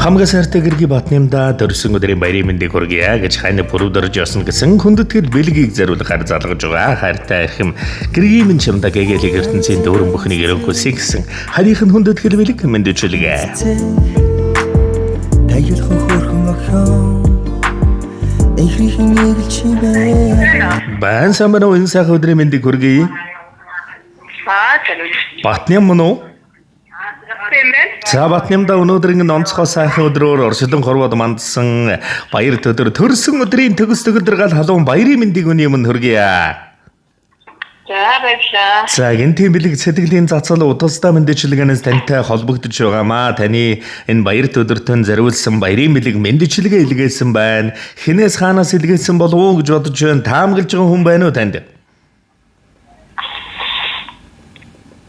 Хамгаа сайртай гэрги Батнамда дөрсөн өдрийн баярын мэндийг хүргье гэж хайны бүрүүдэрж явсан гэсэн хүндэтгэл бэлгийг зориулахаар залгаж байгаа. Хайртай архим гэргийн минь чамда гэгэлэг ертөнцийн дөрөн бүхнийг өрөнгөсэй гэсэн харийнх нь хүндэтгэл бэлэг мэндүүлжээ. Таял хөөрхөн охин эхрийн эгэлч бэ. Баан самбана энэ сайхан өдрийн мэндийг хүргье. Батнам мөн үү? За Батнамда өнөөдрийн онцгой сайхан өдрөөр оршилон хорвоод мандсан баяр төдөр төрсөн өдрийн төгс төгөлдөр гал халуун баярын мэндийг өний өмнө хүргье. За баярлалаа. За энэ тийм бэлэг сэтгэлийн цацал удалстай мэдээлэлгээс тантай холбогдож байгаамаа. Таны энэ баяр төдөртөн зориулсан баярын бэлэг мэдээлэлгээ илгээсэн байна. Хинээс хаанаас илгээсэн болов уу гэж бодож байна. Таамаглаж байгаа хүн байна уу танд?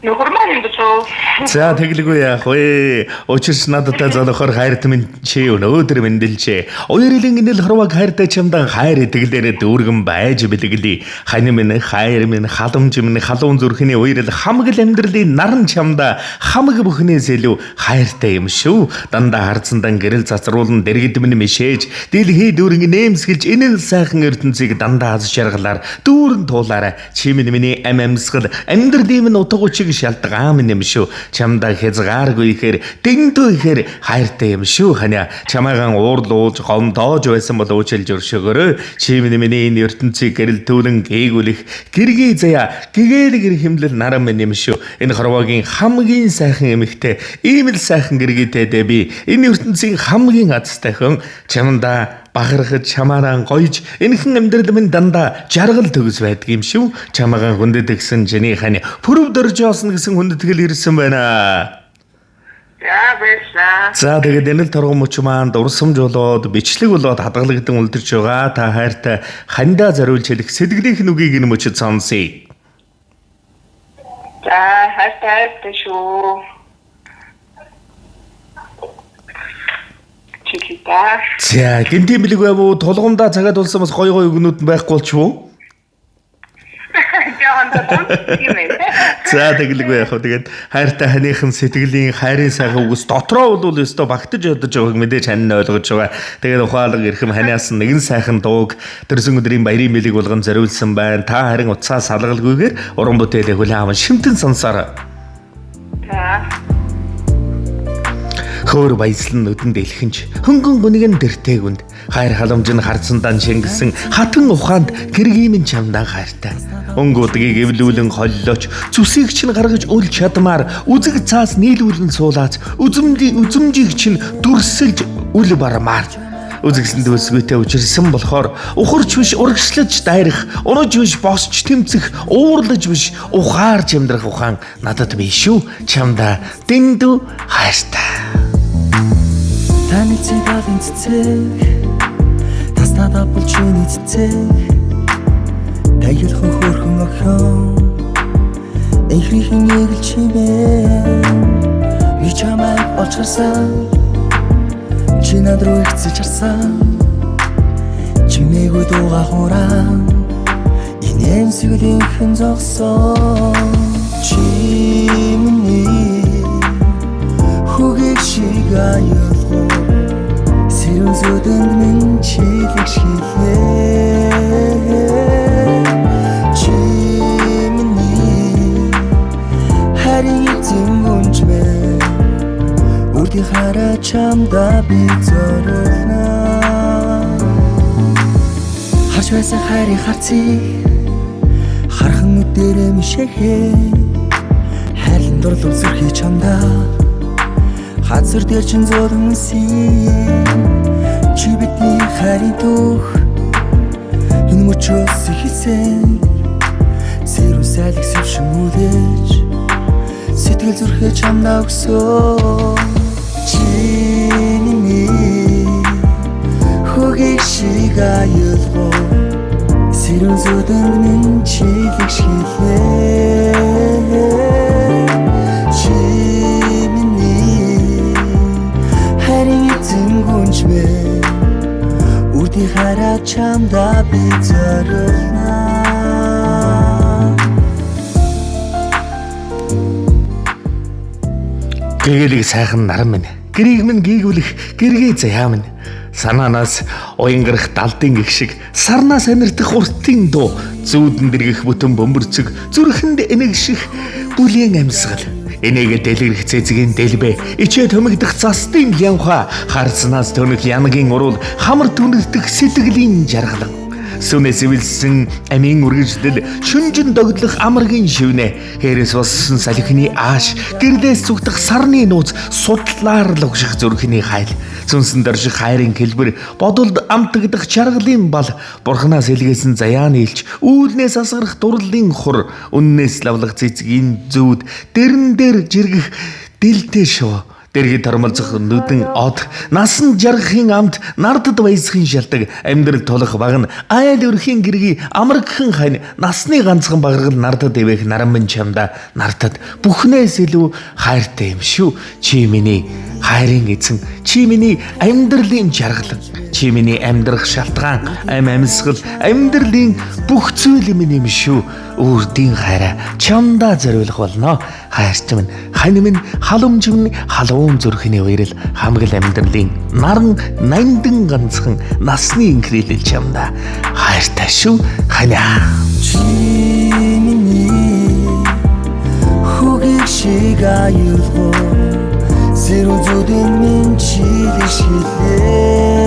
Нөхөрмөн бисоо. За тэглэгүй яах вэ? Учирч надад золохоор хайрт минь чи өнөөдөр мэндэлжээ. Уярлын инэл хорвог хайртай чамдан хайр итгэлээрээ дүүргэн байж бэлгэлээ. Хань минь хайр минь халамж минь халуун зүрхний уярл хамаг л амьдралын наран чамда хамаг бүхнээс илүү хайртай юм шүү. Дандаа харцандан гэрэл цацруулан дэргэд минь мишээж дэлхий дүүрэн нэмсгэлж энэ сайхан ертөнцийг дандаа аз жаргалаар дүүрэн туулаарай. Чи миний амьсгал амьдралын минь утга учиг шалтгаан минь юм шүү. Чамда хязгааргүй ихээр дэндүү ихээр хайртай юм шүү. Ханя чамаагаан уурлуулж гомдоож байсан бол уучлж өршөөгөөрэй. Чи миний энэ ертөнцийг гэрэлтүүлэн гээгүүлэх гэргий заяа гэгээлгэр химлэл наран минь юм шүү. Энэ хорвогийн хамгийн сайхан эмэгтэй ийм л сайхан гэргийтэй дэ би энэ ертөнцийн хамгийн азтай хүн чамда бахархаж чамаараа гоёж энэхэн амьдрал минь дандаа жаргал төгс байдаг юм шүү. Чамаагаа хүндэт гисэн жиний хань пүрв дөрж явсан гэсэн хүндэтгэл ирсэн байна. За баярлалаа. За тэгээд энэ л торгон мөч маань дурсамж болоод бичлэг болоод хадгалагдсан үлдэрч байгаа. Та хайртай хандаа зориулж хэлэх сэтгэлийнх нь үгийг энэ мөчөд сонсъё. За хайртай шүү. За гинти бэлэг байв уу? Тулгамдаа цагаад улсан бас гой өгнүүд байхгүй болчихвоо. За тэглэггүй яах вэ? Тэгээд хайртай ханыхын сэтгэлийн хайрын сайхан үгс дотроо бол өстой багтаж ядаж байгааг мэдээж хань нь ойлгож байгаа. Тэгээд ухаалаг эрхэм ханиас нэгэн сайхан дууг төрсөн өдрийн баярын бэлэг болгон зориулсан байна. Та харин уцаа салгалгүйгээр уран бүтээлээ хүлээн аван шимтэн сонсоорой. За Хөөр баяслан нүдэн дэлхэнч хөнгөн гүнигэн дэртээгүнд хайр халамж нь харцандан шингэсэн хатан ухаанд гэргийн минь чамдаа хайртай. Өнгүүдгийг эвлүүлэн холлооч зүсийг чинь гаргаж үл чадмаар үзэг цаас нийлүүлэн суулаац үзмжийг чинь дүрсэлж үл бармаар үзэгсэн дүүсгүйтэй учирсан болохоор ухарч биш урагшлаж дайрах унаж биш босч тэмцэх уурлаж биш ухаарч амьдрах ухаан надад биш шүү. Чамдаа дэндүү хайртай. Таны цэгийн цэцэг тас надад булчины цэцэг таял хөөрхөн охин эхрийн эгэлч бэ. Би чамайг олж харсан чи над руу ихсэж харсан чимээгүү дууга хураан энэ эмсэглэн хэн зогсон чи миний хүүгийг шиг аюулгүй сэрүүн зүдэнд минь чилэг шилээ чи миний харин эзэн гүнж мэ үрдий хараа чамда би зориулна харж байсан хайрын харцыг хархан нүдэрээ мишэхээ хайрлан дурлал зүрхий чамда хацар дээр чин зодонсий чи бидний хайрын түүх энэ мөчөөс хийсэн зэрүү сайлх сэвшин үлээж сэтгэл зүрхээ чамдаа өгсөө чи миний хүүгийг шиг аюулгүй сэрүүн зүдэнд минь чилэг шилээ үрдий хараа чамда би зориулна. Гэгэлийг сайхан наран минь гэрийг минь гийгүүлэх гэргээ заяа минь. Санаанаас уянгарах далдын гих шиг сарнаас анирдах уртын дуу зүүдэн дэргэх бүтэн бөмбөрцөг зүрхэнд энэгших бүлийн амьсгал. Энийгээ дэлгэрэх цэцгийн дэлбэ ичээ төмөгдөх застын явха харцнаас төнөх янгийн урул хамар түнэгдэх сэтгэлийн жаргалан. Сүнээс ивэлсэн амийн үргэлжлэл шүнжин догдлох амаргийн шивнэ хэрээс болсон салхины ааш гэрлээс зүгдэх сарны нууц судлаар л угших зүрхний хайл зүнсэн дөрших хайрын хэлбэр бодолд амтагдах чаргалын бал бурхнаас илгээсэн заяаны илч үүлнээс асгарах дурлалын хур үннээс лавлах цэцгийн зүүд дэрэн дээр жиргэх дэлтэй шоо дэргэд тормолцох нүдэн од насан жаргахын амт нардад баясхын шалтаг амьдрал тулах баг нь айл өрхийн гэргий амрагхан хань насны ганцхан баграл нардад ивэх нарамын чамда нартад бүхнээс илүү хайртай юм шүү чи миний хайрын эзэн чи миний амьдралын жаргалан чи миний амьдрах шалтгаан амьсгал амьдралын бүх зүйл минь юм шүү үрдийн хайраа чамда зориулах болно хайрч минь хань минь халамж минь халуун зүрхний уярал хамгал амьдралын наран нандин ганцхан насны инхрийлэл чамда хайртай шүү ханя Чимини хугийг шиг аюулгүй сэрүүн зүдэн минь чилэж хэлээ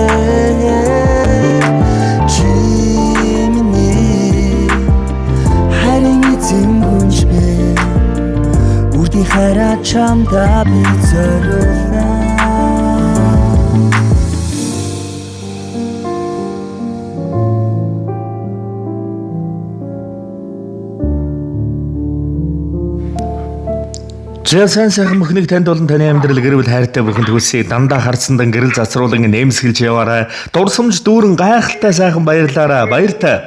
Чимини харин эзэн гүнж бэ үрдийн хайраа чамда би зориулнаа Жасан сайхан мөхнийг танд болон таны амьдрал гэрэл хайртай бүхэнд хүсье дандаа харцсан гэрэл зацруулан нэмсгэлж яваарай. Дурсамж дүүрэн гайхалтай сайхан баярлаарай. Баяртай.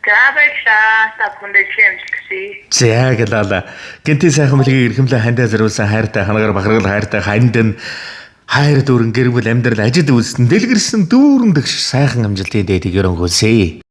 За баярлалаа. Та бүхэндээ хэмжлэхсий. За гэлээ. Гэнти сайхан мөлгийг эрхэмлэн хандаа зориулсан хайртай хангаар бахаргал хайртай ханд нь хайр дүүрэн гэрэл амьдрал ажид үүснэ дэлгэрсэн дүүрэн дэгш сайхан амжилтын дээд гэрэн хүсье.